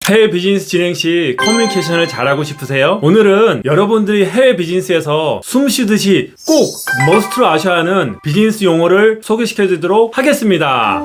해외 비즈니스 진행 시 커뮤니케이션을 잘하고 싶으세요? 오늘은 여러분들이 해외 비즈니스에서 숨 쉬듯이 꼭 머스트로 아셔야 하는 비즈니스 용어를 소개시켜 드리도록 하겠습니다.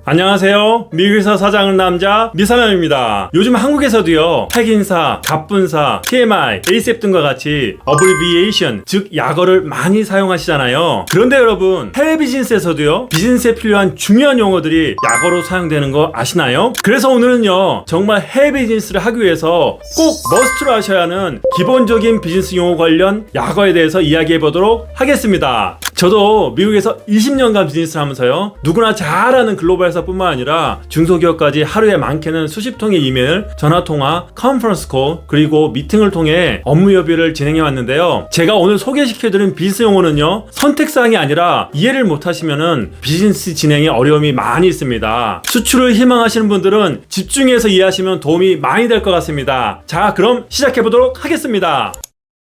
안녕하세요. 미국에서 사장하는 남자 미사남입니다. 요즘 한국에서도요, 핵인사, 갑분사, TMI, ASAP 등과 같이 어브리비에이션, 즉 약어를 많이 사용하시잖아요. 그런데 여러분, 해외 비즈니스에서도요, 비즈니스에 필요한 중요한 용어들이 약어로 사용되는 거 아시나요? 그래서 오늘은요, 정말 해외 비즈니스를 하기 위해서 꼭 머스트로 하셔야 하는 기본적인 비즈니스 용어 관련 약어에 대해서 이야기해 보도록 하겠습니다. 저도 미국에서 20년간 비즈니스를 하면서요, 누구나 잘 아는 글로벌 회사뿐만 아니라 중소기업까지 하루에 많게는 수십 통의 이메일, 전화통화, 컨퍼런스 콜, 그리고 미팅을 통해 업무 협의를 진행해 왔는데요. 제가 오늘 소개시켜드린 비즈니스 용어는요, 선택사항이 아니라 이해를 못하시면은 비즈니스 진행에 어려움이 많이 있습니다. 수출을 희망하시는 분들은 집중해서 이해하시면 도움이 많이 될 것 같습니다. 자, 그럼 시작해보도록 하겠습니다.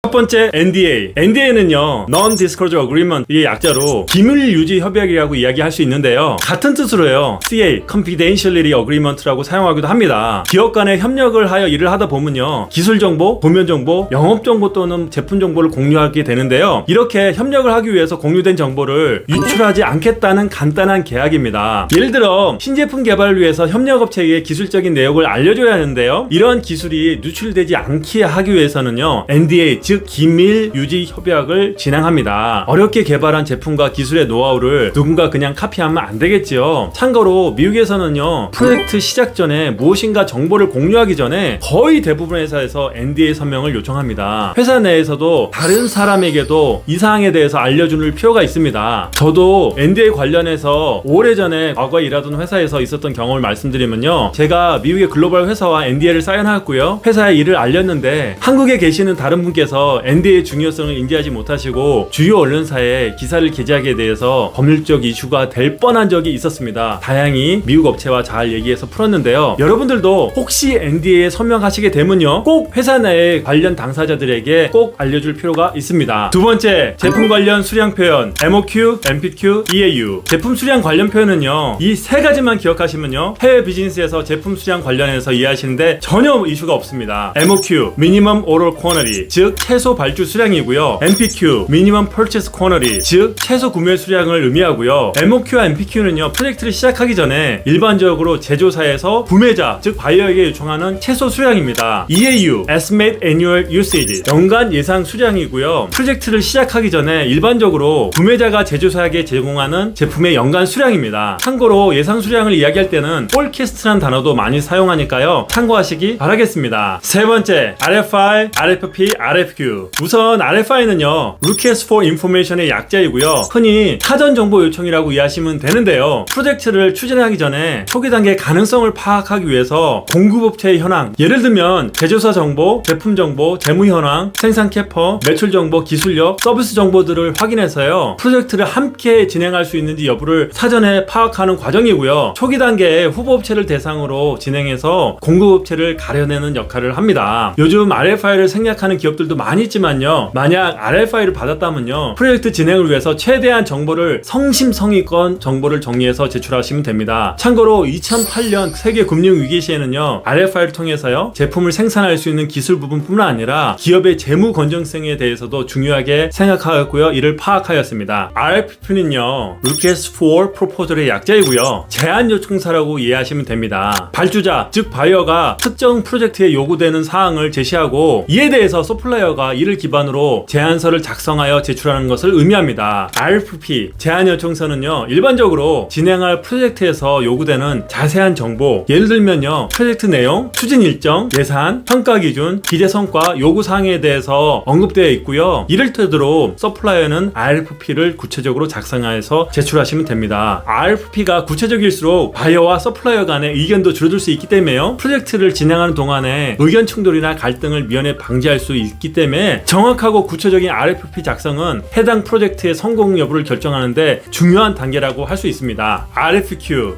첫 번째, NDA. NDA는요, Non-Disclosure Agreement, 이 약자로 기밀 유지 협약이라고 이야기할 수 있는데요. 같은 뜻으로요, CA, Confidentiality Agreement라고 사용하기도 합니다. 기업 간에 협력을 하여 일을 하다 보면요, 기술 정보, 도면 정보, 영업 정보 또는 제품 정보를 공유하게 되는데요. 이렇게 협력을 하기 위해서 공유된 정보를 유출하지 않겠다는 간단한 계약입니다. 예를 들어 신제품 개발을 위해서 협력업체에게 기술적인 내역을 알려줘야 하는데요. 이런 기술이 누출되지 않게 하기 위해서는요, NDA, 즉 기밀 유지 협약을 진행합니다. 어렵게 개발한 제품과 기술의 노하우를 누군가 그냥 카피하면 안 되겠지요. 참고로 미국에서는요, 프로젝트 시작 전에 무엇인가 정보를 공유하기 전에 거의 대부분의 회사에서 NDA 서명을 요청합니다. 회사 내에서도 다른 사람에게도 이 사항에 대해서 알려줄 필요가 있습니다. 저도 NDA 관련해서 오래전에 과거에 일하던 회사에서 있었던 경험을 말씀드리면요, 제가 미국의 글로벌 회사와 NDA를 사인하였고요, 회사에 일을 알렸는데 한국에 계시는 다른 분께서 NDA의 중요성을 인지하지 못하시고 주요 언론사에 기사를 게재하게 대해서 법률적 이슈가 될 뻔한 적이 있었습니다. 다행히 미국 업체와 잘 얘기해서 풀었는데요. 여러분들도 혹시 NDA에 서명하시게 되면요, 꼭 회사 내의 관련 당사자들에게 꼭 알려줄 필요가 있습니다. 두 번째, 제품 관련 수량 표현, MOQ, MPQ, EAU. 제품 수량 관련 표현은요, 이 세 가지만 기억하시면요, 해외 비즈니스에서 제품 수량 관련해서 이해하시는데 전혀 이슈가 없습니다. MOQ, Minimum Order Quantity, 즉 최소 발주 수량이고요. MPQ, Minimum Purchase Quantity, 즉 최소 구매 수량을 의미하고요. MOQ와 MPQ는요, 프로젝트를 시작하기 전에 일반적으로 제조사에서 구매자, 즉 바이어에게 요청하는 최소 수량입니다. EAU, Estimate Annual Usage, 연간 예상 수량이고요. 프로젝트를 시작하기 전에 일반적으로 구매자가 제조사에게 제공하는 제품의 연간 수량입니다. 참고로 예상 수량을 이야기할 때는 forecast라는 단어도 많이 사용하니까요, 참고하시기 바라겠습니다. 세 번째, RFI, RFP, RFQ. 우선 RFI는요, Request for Information의 약자이고요, 흔히 사전 정보 요청이라고 이해하시면 되는데요. 프로젝트를 추진하기 전에 초기 단계 가능성을 파악하기 위해서 공급업체의 현황, 예를 들면 제조사 정보, 제품 정보, 재무 현황, 생산 캐퍼, 매출 정보, 기술력, 서비스 정보들을 확인해서요, 프로젝트를 함께 진행할 수 있는지 여부를 사전에 파악하는 과정이고요. 초기 단계에 후보업체를 대상으로 진행해서 공급업체를 가려내는 역할을 합니다. 요즘 RFI를 생략하는 기업들도 많이 있지만요, 만약 RFI를 받았다면요, 프로젝트 진행을 위해서 최대한 정보를 성심성의껏 정보를 정리해서 제출하시면 됩니다. 참고로 2008년 세계 금융위기 시에는요, RFI를 통해서요, 제품을 생산할 수 있는 기술 부분뿐만 아니라 기업의 재무 건전성에 대해서도 중요하게 생각하였고요, 이를 파악하였습니다. RFP는요, Request for Proposal의 약자이고요, 제안 요청사라고 이해하시면 됩니다. 발주자, 즉 바이어가 특정 프로젝트에 요구되는 사항을 제시하고 이에 대해서 서플라이어가 이를 기반으로 제안서를 작성하여 제출하는 것을 의미합니다. RFP, 제안 요청서는요, 일반적으로 진행할 프로젝트에서 요구되는 자세한 정보, 예를 들면요, 프로젝트 내용, 추진 일정, 예산, 평가 기준, 기대 성과, 요구 사항에 대해서 언급되어 있고요. 이를 토대로 서플라이어는 RFP를 구체적으로 작성하여서 제출하시면 됩니다. RFP가 구체적일수록 바이어와 서플라이어 간의 의견도 줄어들 수 있기 때문에요, 프로젝트를 진행하는 동안에 의견 충돌이나 갈등을 미연에 방지할 수 있기 때문에 때문에 정확하고 구체적인 RFP 작성은 해당 프로젝트의 성공 여부를 결정하는데 중요한 단계라고 할 수 있습니다.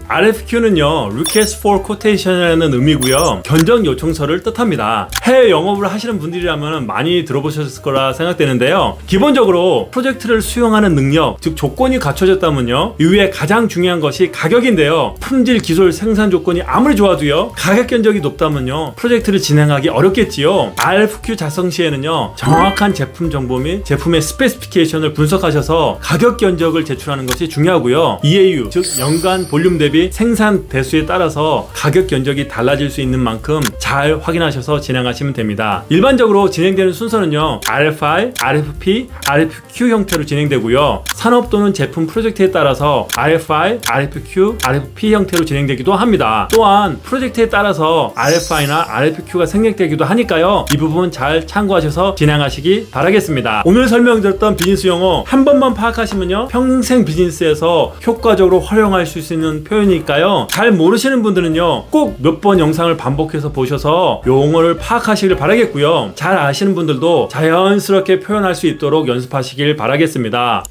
RFQ는요 Request for Quotation이라는 의미고요, 견적 요청서를 뜻합니다. 해외 영업을 하시는 분들이라면 많이 들어보셨을 거라 생각되는데요, 기본적으로 프로젝트를 수용하는 능력, 즉 조건이 갖춰졌다면요, 이후에 가장 중요한 것이 가격인데요, 품질, 기술, 생산 조건이 아무리 좋아도요 가격 견적이 높다면요 프로젝트를 진행하기 어렵겠지요. RFQ 작성 시에는요 정확한 제품 정보 및 제품의 스페시피케이션을 분석하셔서 가격 견적을 제출하는 것이 중요하고요, EAU 즉 연간 볼륨 대비 생산 대수에 따라서 가격 견적이 달라질 수 있는 만큼 잘 확인하셔서 진행하시면 됩니다. 일반적으로 진행되는 순서는요 RFI, RFP, RFQ 형태로 진행되고요, 산업 또는 제품 프로젝트에 따라서 RFI, RFQ, RFP 형태로 진행되기도 합니다. 또한 프로젝트에 따라서 RFI나 RFQ가 생략되기도 하니까요, 이 부분 잘 참고하셔서 진행하시기 바라겠습니다. 오늘 설명드렸던 비즈니스 용어 한 번만 파악하시면요 평생 비즈니스에서 효과적으로 활용할 수 있는 표현이니까요, 잘 모르시는 분들은요 꼭 몇 번 영상을 반복해서 보셔서 용어를 파악하시길 바라겠고요, 잘 아시는 분들도 자연스럽게 표현할 수 있도록 연습하시길 바라겠습니다.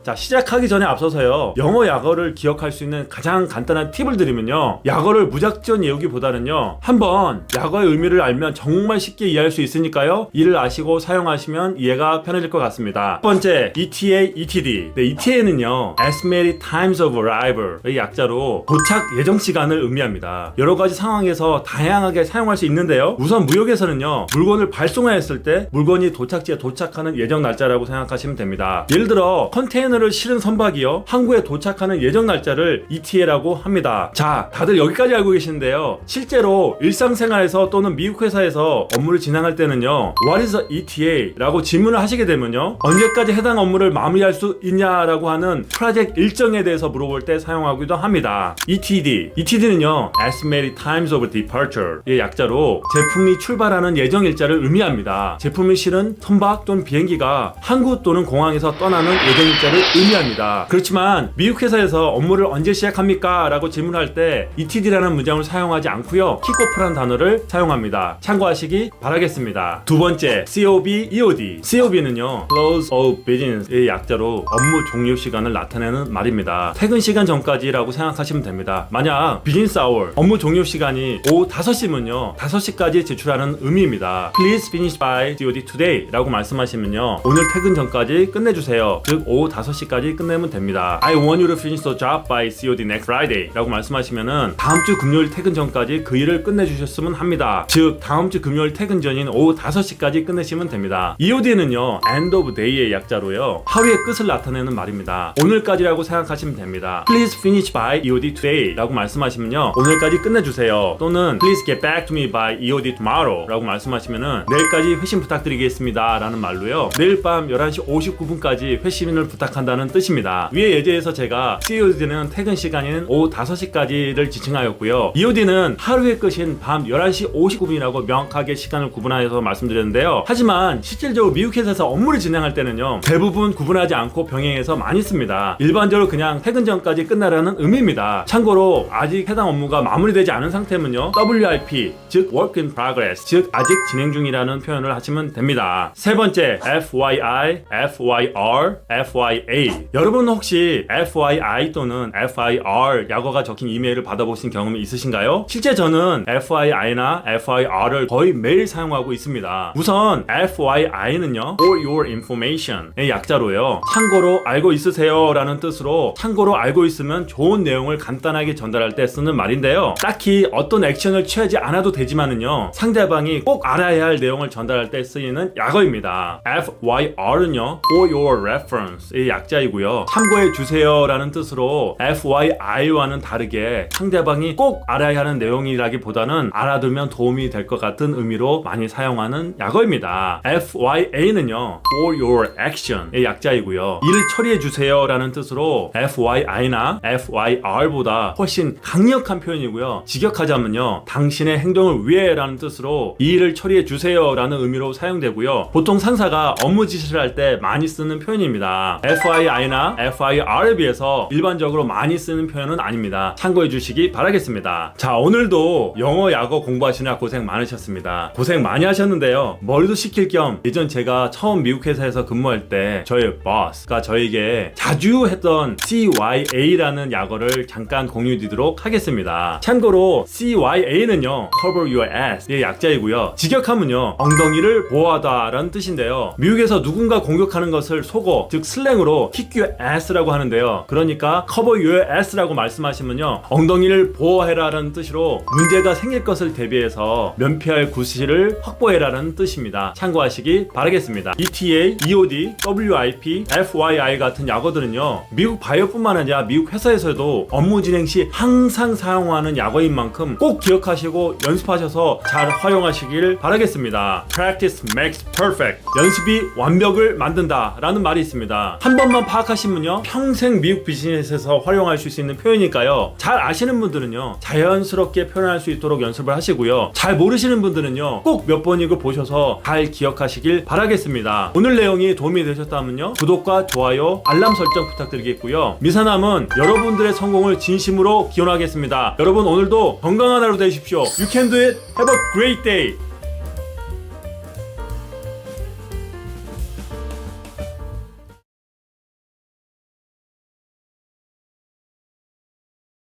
자, 시작하기 전에 앞서서요 영어 약어를 기억할 수 있는 가장 간단한 팁을 드리면요, 약어를 무작정 외우기보다는요 한번 약어의 의미를 알면 정말 쉽게 이해할 수 있으니까요, 이를 아시고 사용하시면 이해가 편해질 것 같습니다. 첫 번째, ETA, ETD. 네, ETA는요 Estimated Times of Arrival의 약자로 도착 예정 시간을 의미합니다. 여러 가지 상황에서 다양하게 사용할 수 있는데요, 우선 무역에서는요 물건을 발송했을 때 물건이 도착지에 도착하는 예정 날짜라고 생각하시면 됩니다. 예를 들어 컨테이너를 실은 선박이요 항구에 도착하는 예정 날짜를 ETA라고 합니다. 자, 다들 여기까지 알고 계시는데요, 실제로 일상생활에서 또는 미국 회사에서 업무를 진행할 때는요 What is the ETA? 라고 질문을 하시게 되면요 언제까지 해당 업무를 마무리할 수 있냐라고 하는 프로젝트 일정에 대해서 물어볼 때 사용하기도 합니다. ETD는요 Estimated Times of Departure의 약자로 제품이 출발하는 예정 일자를 의미합니다. 제품이 실은 선박 또는 비행기가 항구 또는 공항에서 떠나는 예정 일자를 의미합니다. 그렇지만 미국 회사에서 업무를 언제 시작합니까? 라고 질문할 때 ETD라는 문장을 사용하지 않고요 킥오프라는 단어를 사용합니다. 참고하시기 바라겠습니다. 두 번째, COB, EOD. COB는요 Close of Business의 약자로 업무 종료 시간을 나타내는 말입니다. 퇴근 시간 전까지라고 생각하시면 됩니다. 만약 비즈니스 아워, 업무 종료 시간이 오후 5시면요 5시까지 제출하는 의미입니다. Please finish by COD today 라고 말씀하시면요 오늘 퇴근 전까지 끝내주세요, 즉 오후 5시까지 끝내면 됩니다. I want you to finish the job by COD next Friday 라고 말씀하시면은 다음 주 금요일 퇴근 전까지 그 일을 끝내주셨으면 합니다. 즉 다음 주 금요일 퇴근 전인 오후 5시까지 끝내시면 됩니다. EOD는요 End of Day의 약자로요 하루의 끝을 나타내는 말입니다. 오늘까지라고 생각하시면 됩니다. Please finish by EOD today 라고 말씀하시면요 오늘까지 끝내주세요, 또는 Please get back to me by EOD tomorrow 라고 말씀하시면은 내일까지 회신 부탁드리겠습니다 라는 말로요 내일 밤 11시 59분까지 회신을 부탁한다는 뜻입니다. 위의 예제에서 제가 COD는 퇴근 시간인 오후 5시까지를 지칭하였고요, EOD는 하루의 끝인 밤 11시 59분이라고 명확하게 시간을 구분하여서 말씀드렸는데요, 하지만 실질적으로 미국 회사에서 업무를 진행할 때는요 대부분 구분하지 않고 병행해서 많이 씁니다. 일반적으로 그냥 퇴근 전까지 끝나라는 의미입니다. 참고로 아직 해당 업무가 마무리되지 않은 상태면요 WIP 즉 Work in Progress 즉 아직 진행 중이라는 표현을 하시면 됩니다. 세 번째, FYI, FYR, FYA. 여러분 혹시 FYI 또는 FIR 약어가 적힌 이메일을 받아보신 경험이 있으신가요? 실제 저는 FYI나 FIR을 거의 매일 사용하고 있습니다. 우선 FYI는요 For your information의 약자로요 참고로 알고 있으세요 라는 뜻으로 참고로 알고 있으면 좋은 내용을 간단하게 전달할 때 쓰는 말인데요, 딱히 어떤 액션을 취하지 않아도 되지만은요 상대방이 꼭 알아야 할 내용을 전달할 때 쓰이는 약어입니다. FYR은요 For your reference의 약자이고요 참고해 주세요 라는 뜻으로 FYI와는 다르게 상대방이 꼭 알아야 하는 내용이라기보다는 알아두면 도움이 될 것 같은 의미로 많이 사용하는 약어입니다. FYA는요 For your action의 약자이고요 일을 처리해 주세요 라는 뜻으로 FYI나 FYR보다 훨씬 강력한 표현이고요, 직역하자면요 당신의 행동을 위해 라는 뜻으로 이 일을 처리해 주세요 라는 의미로 사용되고요, 보통 상사가 업무 지시를 할 때 많이 쓰는 표현입니다. FYI FII나 FIR에 비해서 일반적으로 많이 쓰는 표현은 아닙니다. 참고해 주시기 바라겠습니다. 자, 오늘도 영어 약어 공부하시느라 고생 많으셨습니다. 고생 많이 하셨는데요. 머리도 식힐 겸 예전 제가 처음 미국 회사에서 근무할 때 저희 boss가 저에게 자주 했던 CYA라는 약어를 잠깐 공유드리도록 하겠습니다. 참고로 CYA는요 Cover Your Ass의 약자이고요. 직역하면요 엉덩이를 보호하다 라는 뜻인데요. 미국에서 누군가 공격하는 것을 속어, 즉 슬랭으로 Kick Your Ass라고 하는데요. 그러니까 Cover Your Ass라고 말씀하시면요 엉덩이를 보호해라 라는 뜻으로 문제가 생길 것을 대비해서 면피할 구실을 확보해라 라는 뜻입니다. 참고하시기 바라겠습니다. ETA, EOD, WIP, FYI 같은 약어들은요 미국 바이오뿐만 아니라 미국 회사에서도 업무 진행 시 항상 사용하는 약어인 만큼 꼭 기억하시고 연습하셔서 잘 활용하시길 바라겠습니다. Practice makes perfect. 연습이 완벽을 만든다 라는 말이 있습니다. 한 번만 파악하시면요 평생 미국 비즈니스에서 활용할 수 있는 표현이니까요. 잘 아시는 분들은요 자연스럽게 표현할 수 있도록 연습을 하시고요. 잘 모르시는 분들은요 꼭 몇 번이고 보셔서 잘 기억하시길 바라겠습니다. 오늘 내용이 도움이 되셨다면요 구독과 좋아요, 알람 설정 부탁드리겠고요. 미사남은 여러분들의 성공을 진심으로 기원하겠습니다. 여러분 오늘도 건강한 하루 되십시오. You can do it. Have a great day.